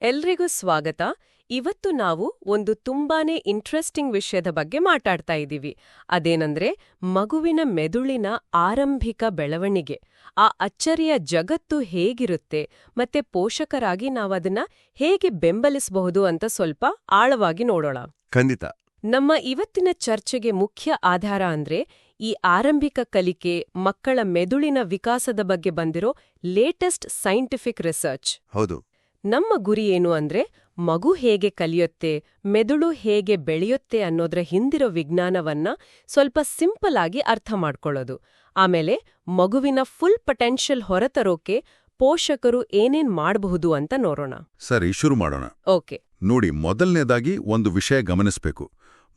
ಎಲ್ರಿಗೂ ಸ್ವಾಗತ. ಇವತ್ತು ನಾವು ಒಂದು ತುಂಬಾನೇ ಇಂಟ್ರೆಸ್ಟಿಂಗ್ ವಿಷಯದ ಬಗ್ಗೆ ಮಾತಾಡ್ತಾ ಇದ್ದೀವಿ. ಅದೇನಂದ್ರೆ ಮಗುವಿನ ಮೆದುಳಿನ ಆರಂಭಿಕ ಬೆಳವಣಿಗೆ. ಆ ಅಚ್ಚರಿಯ ಜಗತ್ತು ಹೇಗಿರುತ್ತೆ ಮತ್ತೆ ಪೋಷಕರಾಗಿ ನಾವದನ್ನ ಹೇಗೆ ಬೆಂಬಲಿಸಬಹುದು ಅಂತ ಸ್ವಲ್ಪ ಆಳವಾಗಿ ನೋಡೋಣ. ಖಂಡಿತ. ನಮ್ಮ ಇವತ್ತಿನ ಚರ್ಚೆಗೆ ಮುಖ್ಯ ಆಧಾರ ಅಂದ್ರೆ ಈ ಆರಂಭಿಕ ಕಲಿಕೆ, ಮಕ್ಕಳ ಮೆದುಳಿನ ವಿಕಾಸದ ಬಗ್ಗೆ ಬಂದಿರೋ ಲೇಟೆಸ್ಟ್ ಸೈಂಟಿಫಿಕ್ ರಿಸರ್ಚ್. ಹೌದು. ನಮ್ಮ ಗುರಿ ಏನು ಅಂದ್ರೆ ಮಗು ಹೇಗೆ ಕಲಿಯುತ್ತೆ, ಮೆದುಳು ಹೇಗೆ ಬೆಳೆಯುತ್ತೆ ಅನ್ನೋದ್ರ ಹಿಂದಿರೋ ವಿಜ್ಞಾನವನ್ನ ಸ್ವಲ್ಪ ಸಿಂಪಲ್ ಆಗಿ ಅರ್ಥ ಮಾಡ್ಕೊಳ್ಳೋದು. ಆಮೇಲೆ ಮಗುವಿನ ಫುಲ್ ಪೊಟೆನ್ಷಿಯಲ್ ಹೊರತರೋಕೆ ಪೋಷಕರು ಏನೇನ್ ಮಾಡಬಹುದು ಅಂತ ನೋಡೋಣ. ಸರಿ, ಶುರು ಮಾಡೋಣ. ಓಕೆ. ನೋಡಿ, ಮೊದಲನೇದಾಗಿ ಒಂದು ವಿಷಯ ಗಮನಿಸಬೇಕು.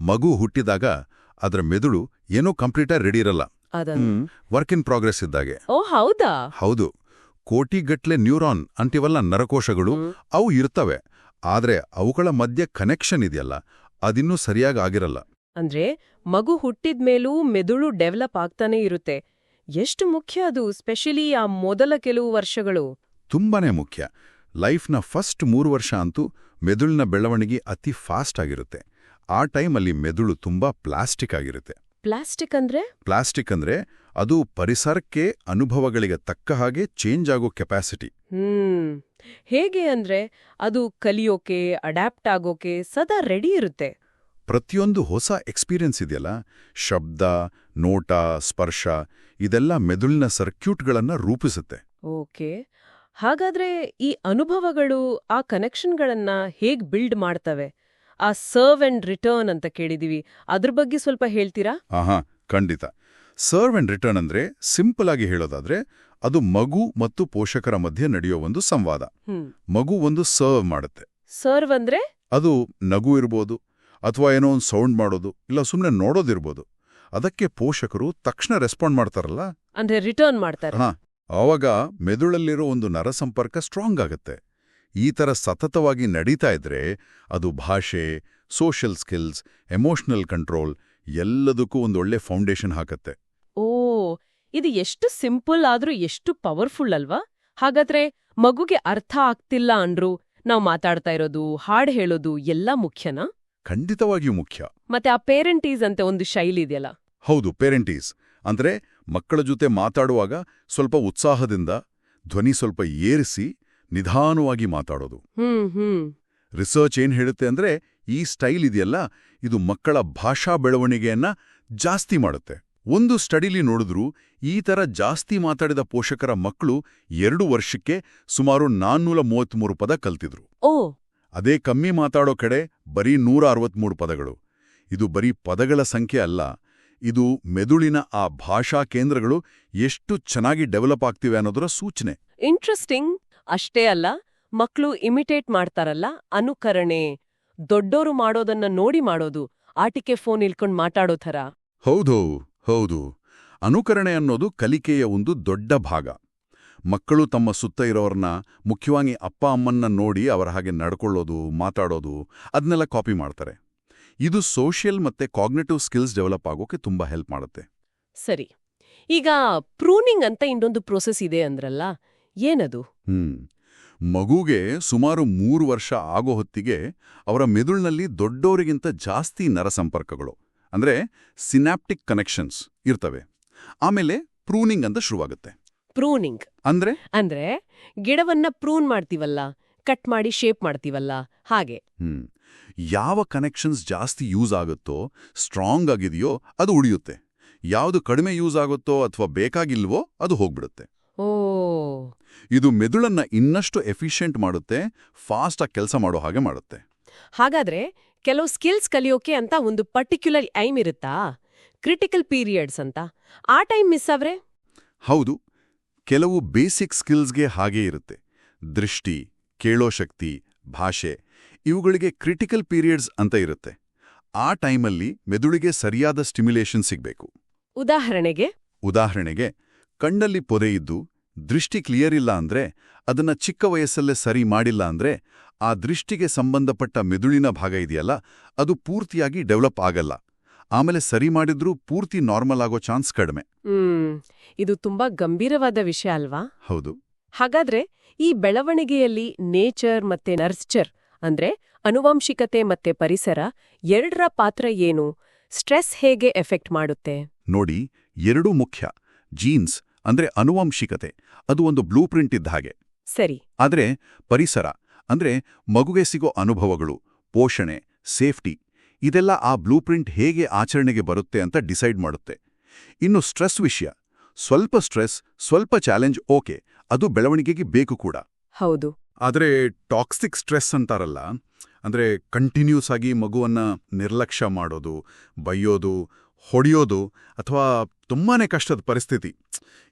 ಮಗು ಹುಟ್ಟಿದಾಗ ಅದರ ಮೆದುಳು ಏನೋ ಕಂಪ್ಲೀಟಾಗಿ ರೆಡಿ ಇರಲ್ಲ. ವರ್ಕ್ ಇನ್ ಪ್ರೋಗ್ರೆಸ್ ಇದ್ದಾಗೆ. ಓ ಹೌದಾ? ಹೌದು. ಕೋಟಿಗಟ್ಲೆ ನ್ಯೂರಾನ್ ಅಂತಿವಲ್ಲ ನರಕೋಶಗಳು, ಅವು ಇರ್ತವೆ. ಆದ್ರೆ ಅವುಗಳ ಮಧ್ಯೆ ಕನೆಕ್ಷನ್ ಇದೆಯಲ್ಲ, ಅದಿನ್ನೂ ಸರಿಯಾಗಿ ಆಗಿರಲ್ಲ. ಅಂದ್ರೆ ಮಗು ಹುಟ್ಟಿದ್ಮೇಲೂ ಮೆದುಳು ಡೆವಲಪ್ ಆಗ್ತಾನೆ ಇರುತ್ತೆ. ಎಷ್ಟು ಮುಖ್ಯ ಅದು, ಸ್ಪೆಷಲಿ ಆ ಮೊದಲ ಕೆಲವು ವರ್ಷಗಳು. ತುಂಬಾನೇ ಮುಖ್ಯ. ಲೈಫ್ನ ಫಸ್ಟ್ 3 ವರ್ಷ ಅಂತೂ ಮೆದುಳಿನ ಬೆಳವಣಿಗೆ ಅತಿ ಫಾಸ್ಟ್ ಆಗಿರುತ್ತೆ. ಆ ಟೈಮಲ್ಲಿ ಮೆದುಳು ತುಂಬಾ ಪ್ಲಾಸ್ಟಿಕ್ ಆಗಿರುತ್ತೆ. ಪ್ಲಾಸ್ಟಿಕ್ ಅಂದ್ರೆ ಅದು ಪರಿಸರಕ್ಕೆ, ಅನುಭವಗಳಿಗೆ ತಕ್ಕ ಹಾಗೆ ಚೇಂಜ್ ಆಗೋ ಕೆಪಾಸಿಟಿ. ಹೇಗೆ ಅಂದ್ರೆ ಅದು ಕಲಿಯೋಕೆ, ಅಡ್ಯಾಪ್ಟ್ ಆಗೋಕೆ ಸದಾ ರೆಡಿ ಇರುತ್ತೆ. ಪ್ರತಿಯೊಂದು ಹೊಸ ಎಕ್ಸ್ಪೀರಿಯನ್ಸ್ ಇದೆಯಲ್ಲ, ಶಬ್ದ, ನೋಟ, ಸ್ಪರ್ಶ, ಇದೆಲ್ಲ ಮೆದುಳಿನ ಸರ್ಕ್ಯೂಟ್ಗಳನ್ನ ರೂಪಿಸುತ್ತೆ. ಓಕೆ. ಹಾಗಾದ್ರೆ ಈ ಅನುಭವಗಳು ಆ ಕನೆಕ್ಷನ್ಗಳನ್ನ ಹೇಗ್ ಬಿಲ್ಡ್ ಮಾಡ್ತವೆ? ಆ ಸರ್ವ್ ಅಂಡ್ ರಿಟರ್ನ್ ಅಂತ ಕೇಳಿದೀವಿ, ಅದ್ರ ಬಗ್ಗೆ ಸ್ವಲ್ಪ ಹೇಳ್ತೀರಾ? ಖಂಡಿತ. ಸರ್ವ್ ಅಂಡ್ ರಿಟರ್ನ್ ಅಂದ್ರೆ ಸಿಂಪಲ್ ಆಗಿ ಹೇಳೋದಾದ್ರೆ ಅದು ಮಗು ಮತ್ತು ಪೋಷಕರ ಮಧ್ಯೆ ನಡೆಯೋ ಒಂದು ಸಂವಾದ. ಮಗು ಒಂದು ಸರ್ವ್ ಮಾಡುತ್ತೆ. ಸರ್ವ್ ಅಂದ್ರೆ ಅದು ನಗು ಇರ್ಬೋದು, ಅಥವಾ ಏನೋ ಒಂದು ಸೌಂಡ್ ಮಾಡೋದು, ಇಲ್ಲ ಸುಮ್ಮನೆ ನೋಡೋದಿರ್ಬೋದು. ಅದಕ್ಕೆ ಪೋಷಕರು ತಕ್ಷಣ ರೆಸ್ಪಾಂಡ್ ಮಾಡ್ತಾರಲ್ಲ, ಅಂದ್ರೆ ರಿಟರ್ನ್ ಮಾಡ್ತಾರೆ. ಆವಾಗ ಮೆದುಳಲ್ಲಿರೋ ಒಂದು ನರಸಂಪರ್ಕ ಸ್ಟ್ರಾಂಗ್ ಆಗುತ್ತೆ. ಈ ತರ ಸತತವಾಗಿ ನಡೀತಾ ಇದ್ರೆ ಅದು ಭಾಷೆ, ಸೋಷಿಯಲ್ ಸ್ಕಿಲ್ಸ್, ಎಮೋಷನಲ್ ಕಂಟ್ರೋಲ್ ಎಲ್ಲದಕ್ಕೂ ಒಂದೊಳ್ಳೆ ಫೌಂಡೇಶನ್ ಹಾಕತ್ತೆ. ಓ, ಇದು ಎಷ್ಟು ಸಿಂಪಲ್ ಆದ್ರೂ ಎಷ್ಟು ಪವರ್ಫುಲ್ ಅಲ್ವಾ? ಹಾಗಾದ್ರೆ ಮಗುಗೆ ಅರ್ಥ ಆಗ್ತಿಲ್ಲ ಅಂದ್ರೂ ನಾವು ಮಾತಾಡ್ತಾ ಇರೋದು, ಹಾಡ್ ಹೇಳೋದು ಎಲ್ಲ ಮುಖ್ಯನಾ? ಖಂಡಿತವಾಗಿಯೂ ಮುಖ್ಯ. ಮತ್ತೆ ಆ ಪೇರೆಂಟೀಸ್ ಅಂತ ಒಂದು ಶೈಲಿ ಇದೆಯಲ್ಲ. ಹೌದು, ಪೇರೆಂಟೀಸ್ ಅಂದ್ರೆ ಮಕ್ಕಳ ಜೊತೆ ಮಾತಾಡುವಾಗ ಸ್ವಲ್ಪ ಉತ್ಸಾಹದಿಂದ, ಧ್ವನಿ ಸ್ವಲ್ಪ ಏರಿಸಿ, ನಿಧಾನವಾಗಿ ಮಾತಾಡೋದು. ರಿಸರ್ಚ್ ಏನ್ ಹೇಳುತ್ತೆ ಅಂದ್ರೆ ಈ ಸ್ಟೈಲ್ ಇದೆಯಲ್ಲ, ಇದು ಮಕ್ಕಳ ಭಾಷಾ ಬೆಳವಣಿಗೆಯನ್ನ ಜಾಸ್ತಿ ಮಾಡುತ್ತೆ. ಒಂದು ಸ್ಟಡಿಲಿ ನೋಡಿದ್ರು ಈ ತರ ಜಾಸ್ತಿ ಮಾತಾಡಿದ ಪೋಷಕರ ಮಕ್ಕಳು 2 ವರ್ಷಕ್ಕೆ ಸುಮಾರು 433 ಪದ ಕಲ್ತಿದ್ರು. ಅದೇ ಕಮ್ಮಿ ಮಾತಾಡೋ ಕಡೆ ಬರೀ 163 ಪದಗಳು. ಇದು ಬರೀ ಪದಗಳ ಸಂಖ್ಯೆ ಅಲ್ಲ, ಇದು ಮೆದುಳಿನ ಆ ಭಾಷಾ ಕೇಂದ್ರಗಳು ಎಷ್ಟು ಚೆನ್ನಾಗಿ ಡೆವಲಪ್ ಆಗ್ತಿವೆ ಅನ್ನೋದರ ಸೂಚನೆ. ಇಂಟ್ರೆಸ್ಟಿಂಗ್. ಅಷ್ಟೇ ಅಲ್ಲ, ಮಕ್ಕಳು ಇಮಿಟೇಟ್ ಮಾಡ್ತಾರಲ್ಲ, ಅನುಕರಣೆ, ದೊಡ್ಡೋರು ಮಾಡೋದನ್ನ ನೋಡಿ ಮಾಡೋದು, ಆಟಿಕೆ ಫೋನ್ ಇಲ್ಕೊಂಡ್ ಮಾತಾಡೋ ಥರ. ಹೌದು. ಅನುಕರಣೆ ಅನ್ನೋದು ಕಲಿಕೆಯ ಒಂದು ದೊಡ್ಡ ಭಾಗ. ಮಕ್ಕಳು ತಮ್ಮ ಸುತ್ತ ಇರೋರ್ನ, ಮುಖ್ಯವಾಗಿ ಅಪ್ಪ ಅಮ್ಮನ್ನ ನೋಡಿ ಅವರ ಹಾಗೆ ನಡ್ಕೊಳ್ಳೋದು, ಮಾತಾಡೋದು, ಅದನ್ನೆಲ್ಲ ಕಾಪಿ ಮಾಡ್ತಾರೆ. ಇದು ಸೋಷಿಯಲ್ ಮತ್ತೆ ಕಾಗ್ನಿಟಿವ್ ಸ್ಕಿಲ್ಸ್ ಡೆವಲಪ್ ಆಗೋಕೆ ತುಂಬಾ ಹೆಲ್ಪ್ ಮಾಡುತ್ತೆ. ಸರಿ, ಈಗ ಪ್ರೂನಿಂಗ್ ಅಂತ ಇನ್ನೊಂದು ಪ್ರೋಸೆಸ್ ಇದೆ ಅಂದ್ರಲ್ಲ, ಏನದು? ಮಗುಗೆ ಸುಮಾರು 3 ವರ್ಷ ಆಗೋ ಹೊತ್ತಿಗೆ ಅವರ ಮೆದುಳಿನಲ್ಲಿ ದೊಡ್ಡೋರಿಗಿಂತ ಜಾಸ್ತಿ ನರಸಂಪರ್ಕಗಳು, ಅಂದ್ರೆ ಸಿನಾಪ್ಟಿಕ್ ಕನೆಕ್ಷನ್ಸ್ ಇರ್ತವೆ. ಆಮೇಲೆ ಪ್ರೂನಿಂಗ್ ಅಂತ ಶುರುವಾಗುತ್ತೆ. ಪ್ರೂನಿಂಗ್ ಅಂದ್ರೆ ಗಿಡವನ್ನ ಪ್ರೂನ್ ಮಾಡ್ತೀವಲ್ಲ, ಕಟ್ ಮಾಡಿ ಶೇಪ್ ಮಾಡ್ತೀವಲ್ಲ, ಹಾಗೆ. ಯಾವ ಕನೆಕ್ಷನ್ಸ್ ಜಾಸ್ತಿ ಯೂಸ್ ಆಗುತ್ತೋ, ಸ್ಟ್ರಾಂಗ್ ಆಗಿದೆಯೋ ಅದು ಉಳಿಯುತ್ತೆ. ಯಾವುದು ಕಡಿಮೆ ಯೂಸ್ ಆಗುತ್ತೋ ಅಥವಾ ಬೇಕಾಗಿಲ್ವೋ ಅದು ಹೋಗ್ಬಿಡುತ್ತೆ. ಇದು ಮೆದುಳನ್ನ ಇನ್ನಷ್ಟು ಎಫಿಷಿಯೆಂಟ್ ಮಾಡುತ್ತೆ, ಫಾಸ್ಟ್ ಆಗಿ ಕೆಲಸ ಮಾಡೋ ಹಾಗೆ ಮಾಡುತ್ತೆ. ಹಾಗಾದ್ರೆ ಕೆಲವು ಸ್ಕಿಲ್ಸ್ ಕಲಿಯೋಕೆ ಅಂತ ಒಂದು ಪರ್ಟಿಕ್ಯುಲರ್ ಟೈಮ್ ಇರುತ್ತಾ? ಕ್ರಿಟಿಕಲ್ ಪೀರಿಯಡ್ಸ್ ಅಂತ. ಆ ಟೈಮ್ ಮಿಸ್ ಆದ್ರೆ? ಹೌದು, ಕೆಲವು ಬೇಸಿಕ್ ಸ್ಕಿಲ್ಸ್ಗೆ ಹಾಗೇ ಇರುತ್ತೆ. ದೃಷ್ಟಿ, ಕೇಳೋ ಶಕ್ತಿ, ಭಾಷೆ, ಇವುಗಳಿಗೆ ಕ್ರಿಟಿಕಲ್ ಪೀರಿಯಡ್ಸ್ ಅಂತ ಇರುತ್ತೆ. ಆ ಟೈಮಲ್ಲಿ ಮೆದುಳಿಗೆ ಸರಿಯಾದ ಸ್ಟಿಮ್ಯುಲೇಷನ್ ಸಿಗ್ಬೇಕು. ಉದಾಹರಣೆಗೆ ಕಣ್ಣಲ್ಲಿ ಪೊರೆ ಇದ್ದು ದೃಷ್ಟಿ ಕ್ಲಿಯರ್ ಇಲ್ಲ ಅಂದ್ರೆ, ಅದನ್ನ ಚಿಕ್ಕ ವಯಸ್ಸಲ್ಲೇ ಸರಿ ಮಾಡಿಲ್ಲ ಅಂದ್ರೆ, ಆ ದೃಷ್ಟಿಗೆ ಸಂಬಂಧಪಟ್ಟ ಮೆದುಳಿನ ಭಾಗ ಇದೆಯಲ್ಲ, ಅದು ಪೂರ್ತಿಯಾಗಿ ಡೆವಲಪ್ ಆಗಲ್ಲ. ಆಮೇಲೆ ಸರಿ ಮಾಡಿದ್ರೂ ಪೂರ್ತಿ ನಾರ್ಮಲ್ ಆಗೋ ಚಾನ್ಸ್ ಕಡಿಮೆ. ಇದು ತುಂಬಾ ಗಂಭೀರವಾದ ವಿಷಯ ಅಲ್ವಾ? ಹೌದು. ಹಾಗಾದ್ರೆ ಈ ಬೆಳವಣಿಗೆಯಲ್ಲಿ ನೇಚರ್ ಮತ್ತೆ ನರ್ಚರ್ ಅಂದ್ರೆ ಅನುವಂಶಿಕತೆ ಮತ್ತೆ ಪರಿಸರ ಎರಡರ ಪಾತ್ರ ಏನು? ಸ್ಟ್ರೆಸ್ ಹೇಗೆ ಎಫೆಕ್ಟ್ ಮಾಡುತ್ತೆ? ನೋಡಿ, ಎರಡೂ ಮುಖ್ಯ. ಜೀನ್ಸ್ ಅಂದ್ರೆ ಅನುವಂಶಿಕತೆ, ಅದು ಒಂದು ಬ್ಲೂ ಪ್ರಿಂಟ್ ಇದ್ದ ಹಾಗೆ. ಸರಿ. ಆದ್ರೆ ಪರಿಸರ ಅಂದ್ರೆ ಮಗುಗೆ ಸಿಗೋ ಅನುಭವಗಳು, ಪೋಷಣೆ, ಸೇಫ್ಟಿ, ಇದೆಲ್ಲ ಆ ಬ್ಲೂ ಪ್ರಿಂಟ್ ಹೇಗೆ ಆಚರಣೆಗೆ ಬರುತ್ತೆ ಅಂತ ಡಿಸೈಡ್ ಮಾಡುತ್ತೆ. ಇನ್ನು ಸ್ಟ್ರೆಸ್ ವಿಷಯ, ಸ್ವಲ್ಪ ಸ್ಟ್ರೆಸ್, ಸ್ವಲ್ಪ ಚಾಲೆಂಜ್ ಓಕೆ, ಅದು ಬೆಳವಣಿಗೆಗೆ ಬೇಕು ಕೂಡ. ಹೌದು. ಆದರೆ ಟಾಕ್ಸಿಕ್ ಸ್ಟ್ರೆಸ್ ಅಂತಾರಲ್ಲ, ಅಂದ್ರೆ ಕಂಟಿನ್ಯೂಸ್ ಆಗಿ ಮಗುವನ್ನ ನಿರ್ಲಕ್ಷ್ಯ ಮಾಡೋದು, ಬೈಯೋದು, ಹೊಡೆಯೋದು ಅಥವಾ ತುಂಬಾನೇ ಕಷ್ಟದ ಪರಿಸ್ಥಿತಿ,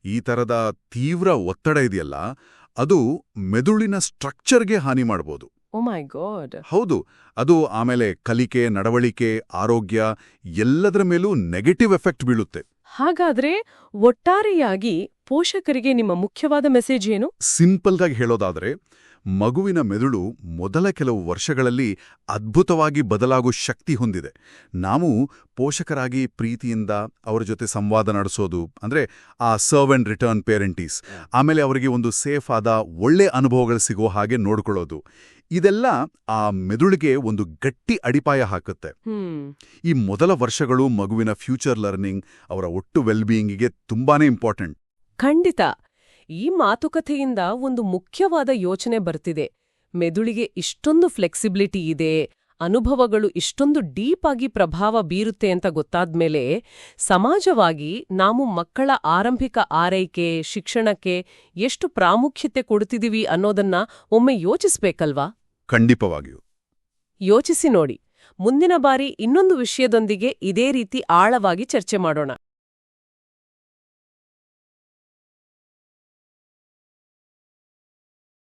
ಈ ಥರದ ತೀವ್ರ ಒತ್ತಡ ಇದೆಯಲ್ಲ, ಅದು ಮೆದುಳಿನ ಸ್ಟ್ರಕ್ಚರ್ಗೆ ಹಾನಿ ಮಾಡ್ಬೋದು. ಓ ಮೈ ಗಾಡ್. ಹೌದು, ಅದು ಆಮೇಲೆ ಕಲಿಕೆ, ನಡವಳಿಕೆ, ಆರೋಗ್ಯ ಎಲ್ಲದರ ಮೇಲೂ ನೆಗೆಟಿವ್ ಎಫೆಕ್ಟ್ ಬೀಳುತ್ತೆ. ಹಾಗಾದ್ರೆ ಒಟ್ಟಾರೆಯಾಗಿ ಪೋಷಕರಿಗೆ ನಿಮ್ಮ ಮುಖ್ಯವಾದ ಮೆಸೇಜ್ ಏನು? ಸಿಂಪಲ್ಗಾಗಿ ಹೇಳೋದಾದ್ರೆ, ಮಗುವಿನ ಮೆದುಳು ಮೊದಲ ಕೆಲವು ವರ್ಷಗಳಲ್ಲಿ ಅದ್ಭುತವಾಗಿ ಬದಲಾಗೋ ಶಕ್ತಿ ಹೊಂದಿದೆ. ನಾವು ಪೋಷಕರಾಗಿ ಪ್ರೀತಿಯಿಂದ ಅವರ ಜೊತೆ ಸಂವಾದ ನಡೆಸೋದು, ಅಂದ್ರೆ ಆ ಸರ್ವ್ ಅಂಡ್ ರಿಟರ್ನ್ ಪೇರೆಂಟೀಸ್, ಆಮೇಲೆ ಅವರಿಗೆ ಒಂದು ಸೇಫ್ ಆದ ಒಳ್ಳೆ ಅನುಭವಗಳು ಸಿಗೋ ಹಾಗೆ ನೋಡ್ಕೊಳ್ಳೋದು, ಇದೆಲ್ಲ ಆ ಮೆದುಳಿಗೆ ಒಂದು ಗಟ್ಟಿ ಅಡಿಪಾಯ ಹಾಕುತ್ತೆ. ಈ ಮೊದಲ ವರ್ಷಗಳು ಮಗುವಿನ ಫ್ಯೂಚರ್ ಲರ್ನಿಂಗ್, ಅವರ ಒಟ್ಟು ವೆಲ್ಬೀಯಿಂಗಿಗೆ ತುಂಬಾನೇ ಇಂಪಾರ್ಟೆಂಟ್. ಖಂಡಿತ. ಈ ಮಾತುಕತೆಯಿಂದ ಒಂದು ಮುಖ್ಯವಾದ ಯೋಚನೆ ಬರ್ತಿದೆ. ಮೆದುಳಿಗೆ ಇಷ್ಟೊಂದು ಫ್ಲೆಕ್ಸಿಬಿಲಿಟಿ ಇದೆ, ಅನುಭವಗಳು ಇಷ್ಟೊಂದು ಡೀಪ್ ಆಗಿ ಪ್ರಭಾವ ಬೀರುತ್ತೆ ಅಂತ ಗೊತ್ತಾದ್ಮೇಲೆ ಸಮಾಜವಾಗಿ ನಾವು ಮಕ್ಕಳ ಆರಂಭಿಕ ಆರೈಕೆ, ಶಿಕ್ಷಣಕ್ಕೆ ಎಷ್ಟು ಪ್ರಾಮುಖ್ಯತೆ ಕೊಡ್ತಿದೀವಿ ಅನ್ನೋದನ್ನ ಒಮ್ಮೆ ಯೋಚಿಸ್ಬೇಕಲ್ವಾ? ಖಂಡಿತವಾಗಿಯೂ ಯೋಚಿಸಿ ನೋಡಿ. ಮುಂದಿನ ಬಾರಿ ಇನ್ನೊಂದು ವಿಷಯದೊಂದಿಗೆ ಇದೇ ರೀತಿ ಆಳವಾಗಿ ಚರ್ಚೆ ಮಾಡೋಣ.